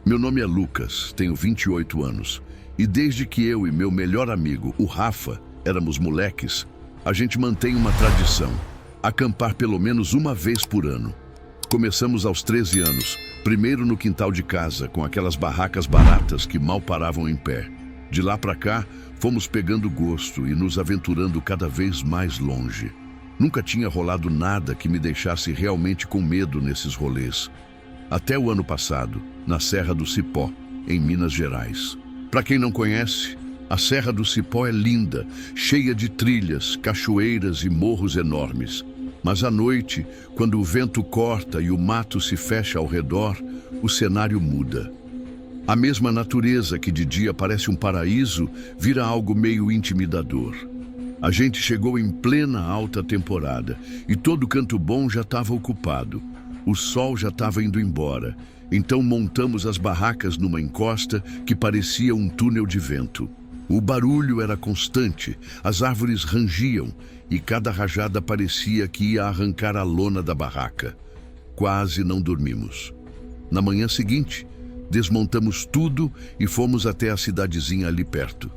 Meu nome é Lucas, tenho 28 anos. E desde que eu e meu melhor amigo, o Rafa, éramos moleques, a gente mantém uma tradição: acampar pelo menos uma vez por ano. Começamos aos 13 anos, primeiro no quintal de casa, com aquelas barracas baratas que mal paravam em pé. De lá pra cá, fomos pegando gosto e nos aventurando cada vez mais longe. Nunca tinha rolado nada que me deixasse realmente com medo nesses rolês. Até o ano passado, na Serra do Cipó, em Minas Gerais. Para quem não conhece, a Serra do Cipó é linda, cheia de trilhas, cachoeiras e morros enormes. Mas à noite, quando o vento corta e o mato se fecha ao redor, o cenário muda. A mesma natureza que de dia parece um paraíso, vira algo meio intimidador. A gente chegou em plena alta temporada e todo canto bom já estava ocupado. O sol já estava indo embora, então montamos as barracas numa encosta que parecia um túnel de vento. O barulho era constante, as árvores rangiam e cada rajada parecia que ia arrancar a lona da barraca. Quase não dormimos. Na manhã seguinte, desmontamos tudo e fomos até a cidadezinha ali perto.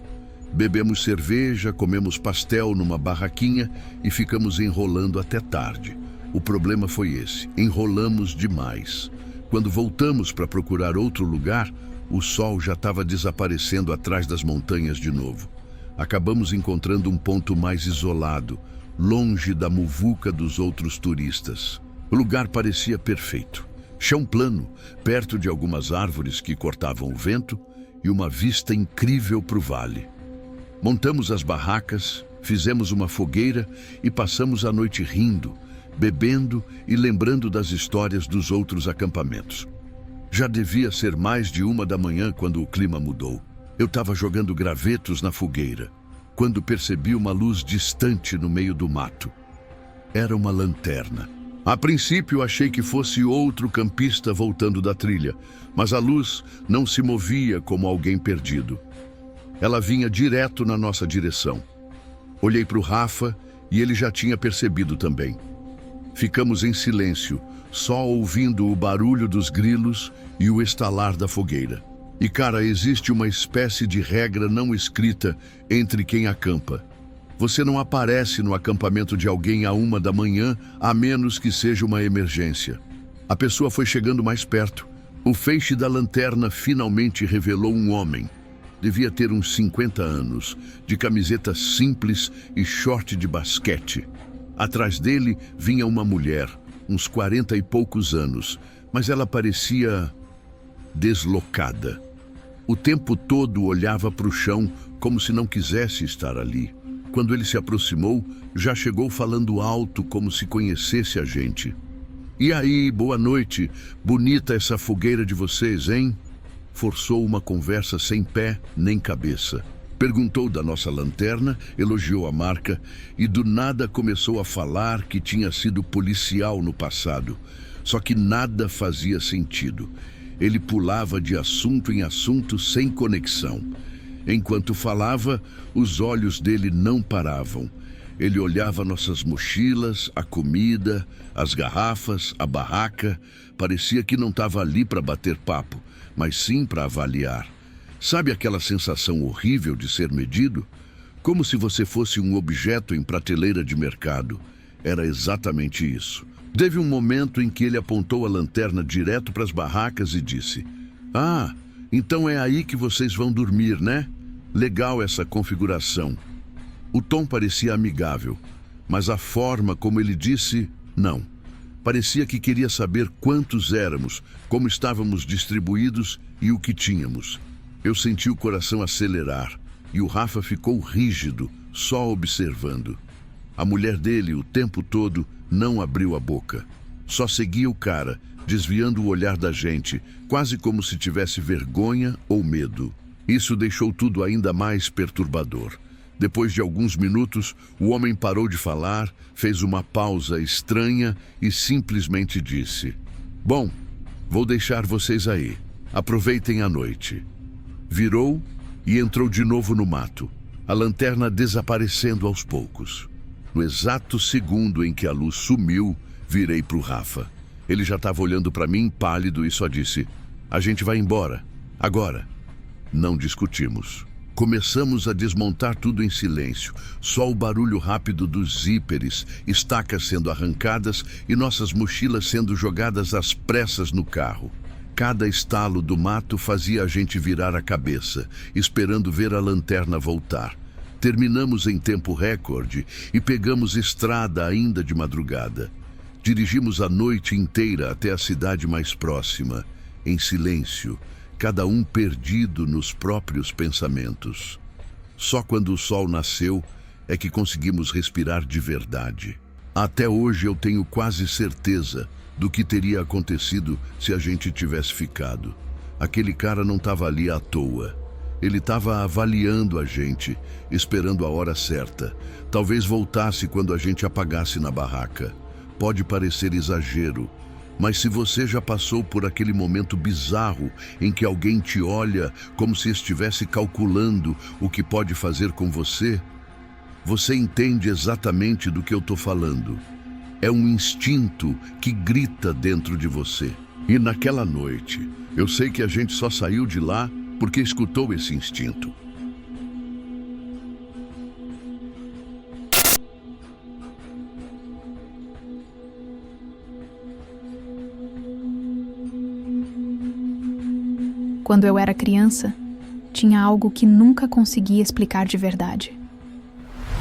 Bebemos cerveja, comemos pastel numa barraquinha e ficamos enrolando até tarde. O problema foi esse: enrolamos demais. Quando voltamos para procurar outro lugar, o sol já estava desaparecendo atrás das montanhas de novo. Acabamos encontrando um ponto mais isolado, longe da muvuca dos outros turistas. O lugar parecia perfeito. Chão plano, perto de algumas árvores que cortavam o vento e uma vista incrível para o vale. Montamos as barracas, fizemos uma fogueira e passamos a noite rindo, bebendo e lembrando das histórias dos outros acampamentos. Já devia ser mais de 1 da manhã quando o clima mudou. Eu estava jogando gravetos na fogueira, quando percebi uma luz distante no meio do mato. Era uma lanterna. A princípio achei que fosse outro campista voltando da trilha, mas a luz não se movia como alguém perdido. Ela vinha direto na nossa direção. Olhei para o Rafa e ele já tinha percebido também. Ficamos em silêncio, só ouvindo o barulho dos grilos e o estalar da fogueira. E cara, existe uma espécie de regra não escrita entre quem acampa. Você não aparece no acampamento de alguém à 1 da manhã, a menos que seja uma emergência. A pessoa foi chegando mais perto. O feixe da lanterna finalmente revelou um homem. Devia ter uns 50 anos, de camiseta simples e short de basquete. Atrás dele vinha uma mulher, uns 40 e poucos anos, mas ela parecia deslocada. O tempo todo olhava para o chão como se não quisesse estar ali. Quando ele se aproximou, já chegou falando alto como se conhecesse a gente. "E aí, boa noite. Bonita essa fogueira de vocês, hein?" Forçou uma conversa sem pé nem cabeça. Perguntou da nossa lanterna, elogiou a marca e do nada começou a falar que tinha sido policial no passado. Só que nada fazia sentido. Ele pulava de assunto em assunto sem conexão. Enquanto falava, os olhos dele não paravam. Ele olhava nossas mochilas, a comida, as garrafas, a barraca. Parecia que não estava ali para bater papo, mas sim para avaliar. Sabe aquela sensação horrível de ser medido? Como se você fosse um objeto em prateleira de mercado. Era exatamente isso. Teve um momento em que ele apontou a lanterna direto para as barracas e disse: "Ah, então é aí que vocês vão dormir, né? Legal essa configuração." O tom parecia amigável, mas a forma como ele disse, não. Parecia que queria saber quantos éramos, como estávamos distribuídos e o que tínhamos. Eu senti o coração acelerar e o Rafa ficou rígido, só observando. A mulher dele, o tempo todo, não abriu a boca. Só seguia o cara, desviando o olhar da gente, quase como se tivesse vergonha ou medo. Isso deixou tudo ainda mais perturbador. Depois de alguns minutos, o homem parou de falar, fez uma pausa estranha e simplesmente disse: "Bom, vou deixar vocês aí. Aproveitem a noite." Virou e entrou de novo no mato, a lanterna desaparecendo aos poucos. No exato segundo em que a luz sumiu, virei para o Rafa. Ele já estava olhando para mim pálido e só disse: A gente vai embora. Agora. Não discutimos. Começamos a desmontar tudo em silêncio. Só o barulho rápido dos zíperes, estacas sendo arrancadas e nossas mochilas sendo jogadas às pressas no carro. Cada estalo do mato fazia a gente virar a cabeça, esperando ver a lanterna voltar. Terminamos em tempo recorde e pegamos estrada ainda de madrugada. Dirigimos a noite inteira até a cidade mais próxima, em silêncio, cada um perdido nos próprios pensamentos. Só quando o sol nasceu é que conseguimos respirar de verdade. Até hoje eu tenho quase certeza do que teria acontecido se a gente tivesse ficado. Aquele cara não estava ali à toa. Ele estava avaliando a gente, esperando a hora certa. Talvez voltasse quando a gente apagasse na barraca. Pode parecer exagero, mas se você já passou por aquele momento bizarro em que alguém te olha como se estivesse calculando o que pode fazer com você, você entende exatamente do que eu estou falando. É um instinto que grita dentro de você. E naquela noite, eu sei que a gente só saiu de lá porque escutou esse instinto. Quando eu era criança, tinha algo que nunca conseguia explicar de verdade.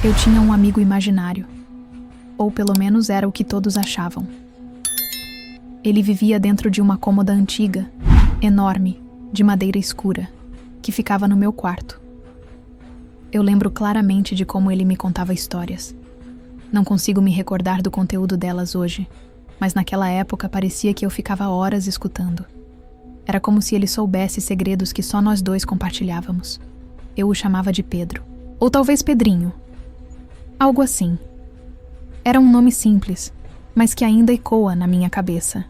Eu tinha um amigo imaginário, ou pelo menos era o que todos achavam. Ele vivia dentro de uma cômoda antiga, enorme, de madeira escura, que ficava no meu quarto. Eu lembro claramente de como ele me contava histórias. Não consigo me recordar do conteúdo delas hoje, mas naquela época parecia que eu ficava horas escutando. Era como se ele soubesse segredos que só nós dois compartilhávamos. Eu o chamava de Pedro. Ou talvez Pedrinho. Algo assim. Era um nome simples, mas que ainda ecoa na minha cabeça.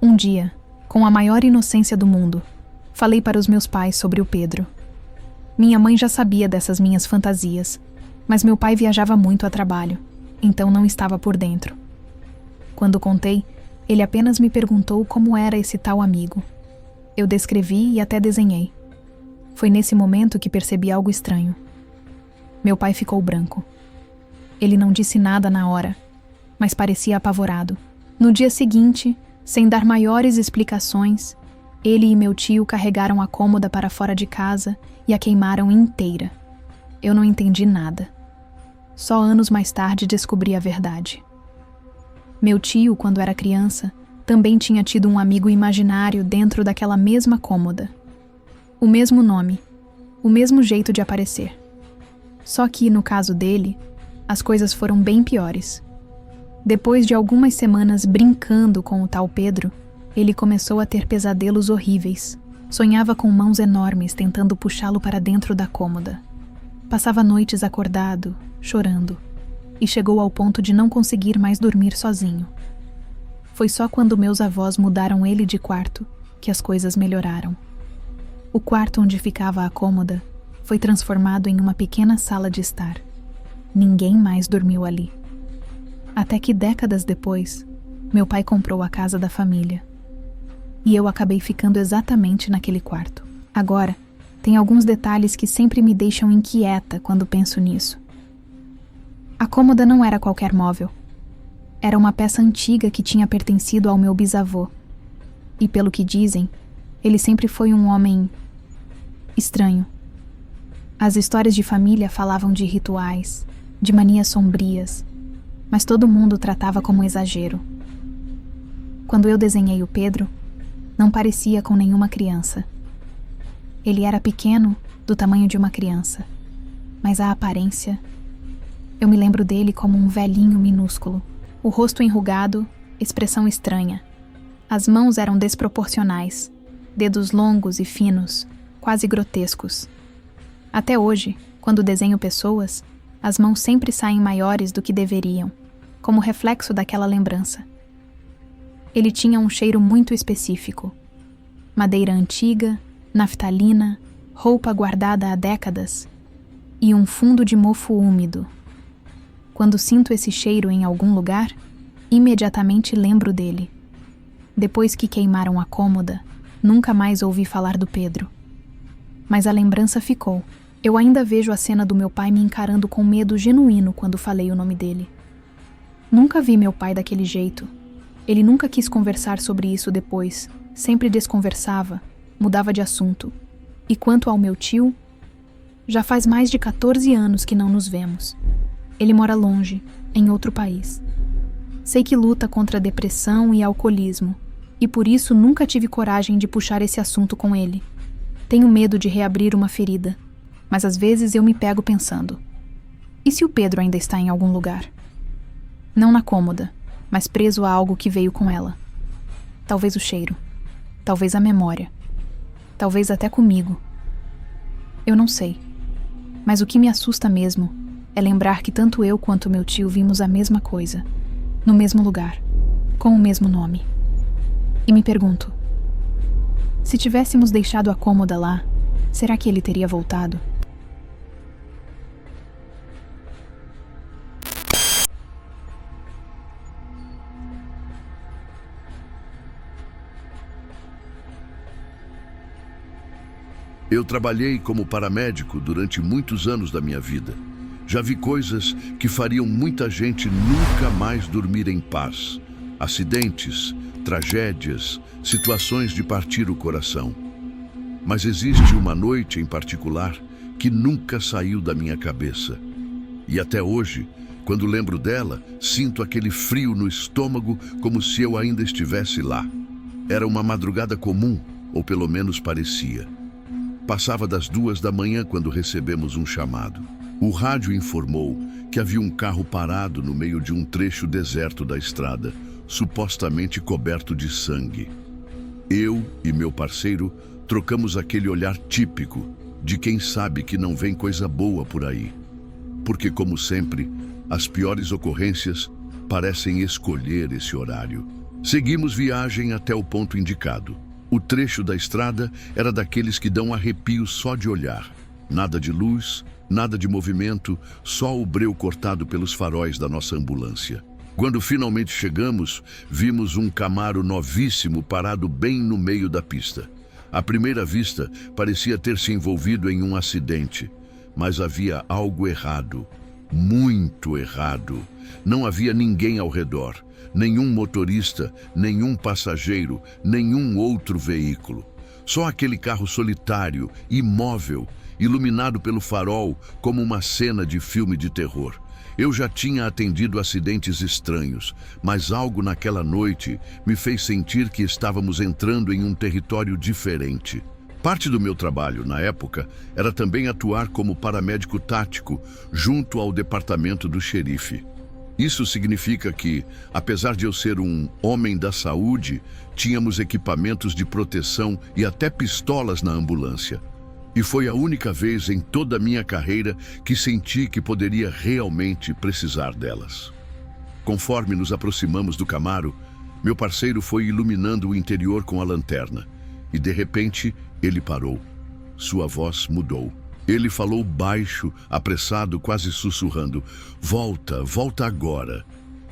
Um dia, com a maior inocência do mundo, falei para os meus pais sobre o Pedro. Minha mãe já sabia dessas minhas fantasias, mas meu pai viajava muito a trabalho, então não estava por dentro. Quando contei, ele apenas me perguntou como era esse tal amigo. Eu descrevi e até desenhei. Foi nesse momento que percebi algo estranho. Meu pai ficou branco. Ele não disse nada na hora, mas parecia apavorado. No dia seguinte, sem dar maiores explicações, ele e meu tio carregaram a cômoda para fora de casa e a queimaram inteira. Eu não entendi nada. Só anos mais tarde descobri a verdade. Meu tio, quando era criança, também tinha tido um amigo imaginário dentro daquela mesma cômoda. O mesmo nome, o mesmo jeito de aparecer. Só que, no caso dele, as coisas foram bem piores. Depois de algumas semanas brincando com o tal Pedro, ele começou a ter pesadelos horríveis. Sonhava com mãos enormes tentando puxá-lo para dentro da cômoda. Passava noites acordado, chorando, e chegou ao ponto de não conseguir mais dormir sozinho. Foi só quando meus avós mudaram ele de quarto que as coisas melhoraram. O quarto onde ficava a cômoda foi transformado em uma pequena sala de estar. Ninguém mais dormiu ali. Até que décadas depois, meu pai comprou a casa da família. E eu acabei ficando exatamente naquele quarto. Agora, tem alguns detalhes que sempre me deixam inquieta quando penso nisso. A cômoda não era qualquer móvel. Era uma peça antiga que tinha pertencido ao meu bisavô. E pelo que dizem, ele sempre foi um homem estranho. As histórias de família falavam de rituais, de manias sombrias, mas todo mundo tratava como exagero. Quando eu desenhei o Pedro, não parecia com nenhuma criança. Ele era pequeno, do tamanho de uma criança, mas a aparência... Eu me lembro dele como um velhinho minúsculo. O rosto enrugado, expressão estranha. As mãos eram desproporcionais, dedos longos e finos, quase grotescos. Até hoje, quando desenho pessoas, as mãos sempre saem maiores do que deveriam, como reflexo daquela lembrança. Ele tinha um cheiro muito específico. Madeira antiga, naftalina, roupa guardada há décadas e um fundo de mofo úmido. Quando sinto esse cheiro em algum lugar, imediatamente lembro dele. Depois que queimaram a cômoda, Nunca mais ouvi falar do Pedro. Mas a lembrança ficou. Eu ainda vejo a cena do meu pai me encarando com medo genuíno quando falei o nome dele. Nunca vi meu pai daquele jeito. Ele nunca quis conversar sobre isso depois. Sempre desconversava, mudava de assunto. E quanto ao meu tio, já faz mais de 14 anos que não nos vemos. Ele mora longe, em outro país. Sei que luta contra a depressão e alcoolismo, e por isso nunca tive coragem de puxar esse assunto com ele. Tenho medo de reabrir uma ferida, mas às vezes eu me pego pensando: e se o Pedro ainda está em algum lugar? Não na cômoda, mas preso a algo que veio com ela. Talvez o cheiro, talvez a memória, talvez até comigo. Eu não sei, mas o que me assusta mesmo é lembrar que tanto eu quanto meu tio vimos a mesma coisa, no mesmo lugar, com o mesmo nome. E me pergunto: se tivéssemos deixado a cômoda lá, será que ele teria voltado? Eu trabalhei como paramédico durante muitos anos da minha vida. Já vi coisas que fariam muita gente nunca mais dormir em paz. Acidentes, tragédias, situações de partir o coração. Mas existe uma noite em particular que nunca saiu da minha cabeça. E até hoje, quando lembro dela, sinto aquele frio no estômago como se eu ainda estivesse lá. Era uma madrugada comum, ou pelo menos parecia. Passava das 2 da manhã quando recebemos um chamado. O rádio informou que havia um carro parado no meio de um trecho deserto da estrada, supostamente coberto de sangue. Eu e meu parceiro trocamos aquele olhar típico de quem sabe que não vem coisa boa por aí. Porque, como sempre, as piores ocorrências parecem escolher esse horário. Seguimos viagem até o ponto indicado. O trecho da estrada era daqueles que dão arrepio só de olhar. Nada de luz, nada de movimento, só o breu cortado pelos faróis da nossa ambulância. Quando finalmente chegamos, vimos um Camaro novíssimo parado bem no meio da pista. À primeira vista, parecia ter se envolvido em um acidente, mas havia algo errado, muito errado. Não havia ninguém ao redor. Nenhum motorista, nenhum passageiro, nenhum outro veículo. Só aquele carro solitário, imóvel, iluminado pelo farol como uma cena de filme de terror. Eu já tinha atendido acidentes estranhos, mas algo naquela noite me fez sentir que estávamos entrando em um território diferente. Parte do meu trabalho, na época, era também atuar como paramédico tático junto ao departamento do xerife. Isso significa que, apesar de eu ser um homem da saúde, tínhamos equipamentos de proteção e até pistolas na ambulância. E foi a única vez em toda a minha carreira que senti que poderia realmente precisar delas. Conforme nos aproximamos do Camaro, meu parceiro foi iluminando o interior com a lanterna. E de repente, ele parou. Sua voz mudou. Ele falou baixo, apressado, quase sussurrando: "Volta, volta agora."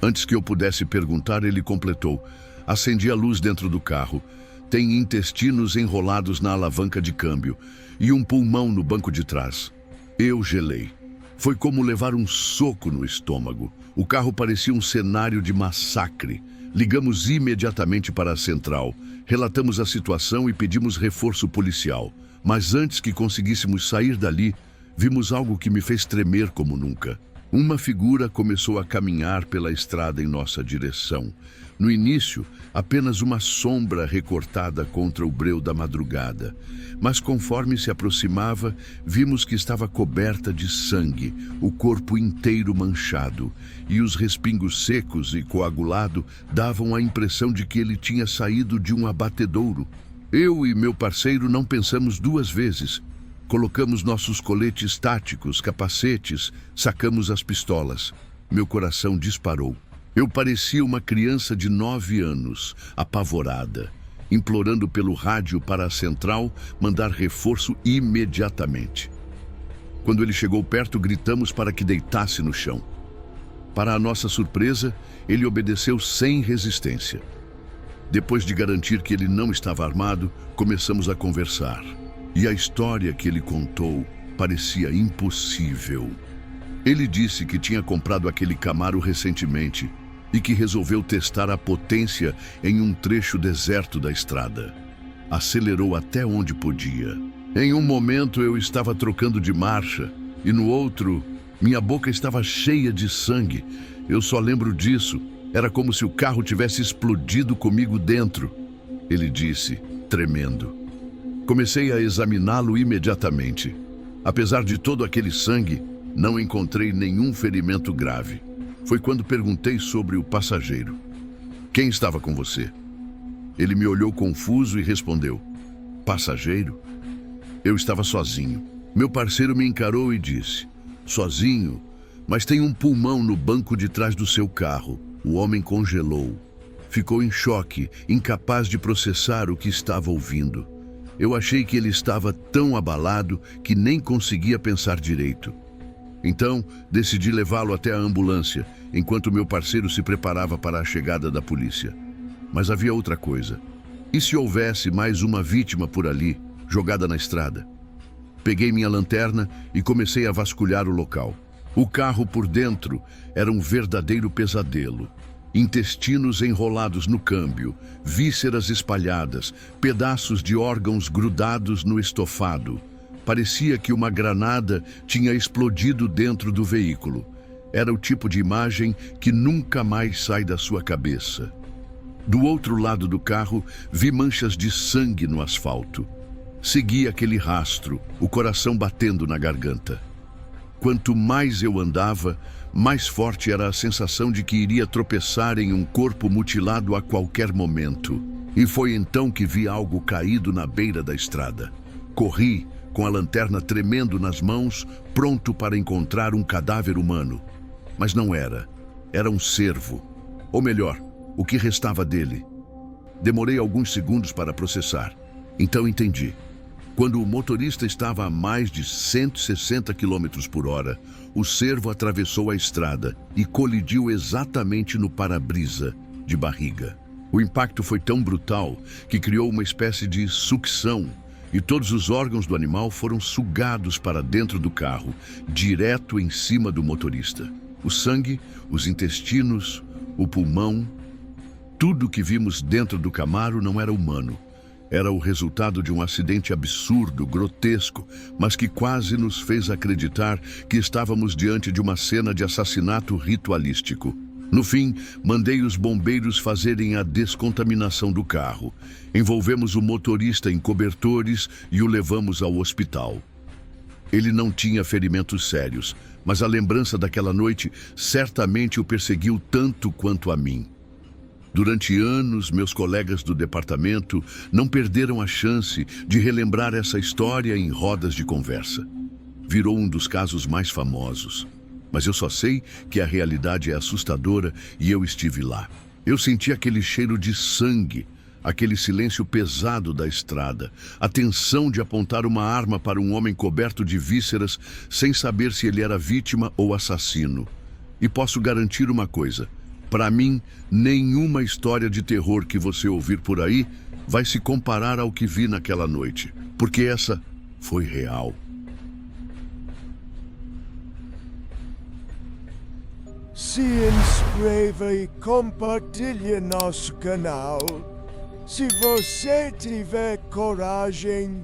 Antes que eu pudesse perguntar, ele completou: "Acendi a luz dentro do carro. Tem intestinos enrolados na alavanca de câmbio e um pulmão no banco de trás." Eu gelei. Foi como levar um soco no estômago. O carro parecia um cenário de massacre. Ligamos imediatamente para a central. Relatamos a situação e pedimos reforço policial. Mas antes que conseguíssemos sair dali, vimos algo que me fez tremer como nunca. Uma figura começou a caminhar pela estrada em nossa direção. No início, apenas uma sombra recortada contra o breu da madrugada. Mas conforme se aproximava, vimos que estava coberta de sangue, o corpo inteiro manchado, e os respingos secos e coagulado davam a impressão de que ele tinha saído de um abatedouro. Eu e meu parceiro não pensamos 2 vezes. Colocamos nossos coletes táticos, capacetes, sacamos as pistolas. Meu coração disparou. Eu parecia uma criança de 9 anos, apavorada, implorando pelo rádio para a central mandar reforço imediatamente. Quando ele chegou perto, gritamos para que deitasse no chão. Para a nossa surpresa, ele obedeceu sem resistência. Depois de garantir que ele não estava armado, começamos a conversar. E a história que ele contou parecia impossível. Ele disse que tinha comprado aquele Camaro recentemente e que resolveu testar a potência em um trecho deserto da estrada. Acelerou até onde podia. Em um momento eu estava trocando de marcha e no outro, minha boca estava cheia de sangue. Eu só lembro disso. Era como se o carro tivesse explodido comigo dentro. Ele disse, tremendo. Comecei a examiná-lo imediatamente. Apesar de todo aquele sangue, não encontrei nenhum ferimento grave. Foi quando perguntei sobre o passageiro. Quem estava com você? Ele me olhou confuso e respondeu, passageiro? Eu estava sozinho. Meu parceiro me encarou e disse, sozinho? Mas tem um pulmão no banco de trás do seu carro. O homem congelou. Ficou em choque, incapaz de processar o que estava ouvindo. Eu achei que ele estava tão abalado que nem conseguia pensar direito. Então, decidi levá-lo até a ambulância, enquanto meu parceiro se preparava para a chegada da polícia. Mas havia outra coisa. E se houvesse mais uma vítima por ali, jogada na estrada? Peguei minha lanterna e comecei a vasculhar o local. O carro por dentro era um verdadeiro pesadelo. Intestinos enrolados no câmbio, vísceras espalhadas, pedaços de órgãos grudados no estofado. Parecia que uma granada tinha explodido dentro do veículo. Era o tipo de imagem que nunca mais sai da sua cabeça. Do outro lado do carro, vi manchas de sangue no asfalto. Segui aquele rastro, o coração batendo na garganta. Quanto mais eu andava, mais forte era a sensação de que iria tropeçar em um corpo mutilado a qualquer momento. E foi então que vi algo caído na beira da estrada. Corri, com a lanterna tremendo nas mãos, pronto para encontrar um cadáver humano. Mas não era. Era um cervo. Ou melhor, o que restava dele. Demorei alguns segundos para processar. Então entendi. Quando o motorista estava a mais de 160 km por hora, o cervo atravessou a estrada e colidiu exatamente no para-brisa, de barriga. O impacto foi tão brutal que criou uma espécie de sucção e todos os órgãos do animal foram sugados para dentro do carro, direto em cima do motorista. O sangue, os intestinos, o pulmão, tudo que vimos dentro do Camaro não era humano. Era o resultado de um acidente absurdo, grotesco, mas que quase nos fez acreditar que estávamos diante de uma cena de assassinato ritualístico. No fim, mandei os bombeiros fazerem a descontaminação do carro. Envolvemos o motorista em cobertores e o levamos ao hospital. Ele não tinha ferimentos sérios, mas a lembrança daquela noite certamente o perseguiu tanto quanto a mim. Durante anos, meus colegas do departamento não perderam a chance de relembrar essa história em rodas de conversa. Virou um dos casos mais famosos. Mas eu só sei que a realidade é assustadora e eu estive lá. Eu senti aquele cheiro de sangue, aquele silêncio pesado da estrada, a tensão de apontar uma arma para um homem coberto de vísceras sem saber se ele era vítima ou assassino. E posso garantir uma coisa. Para mim, nenhuma história de terror que você ouvir por aí vai se comparar ao que vi naquela noite, porque essa foi real. Se inscreva e compartilhe nosso canal. Se você tiver coragem,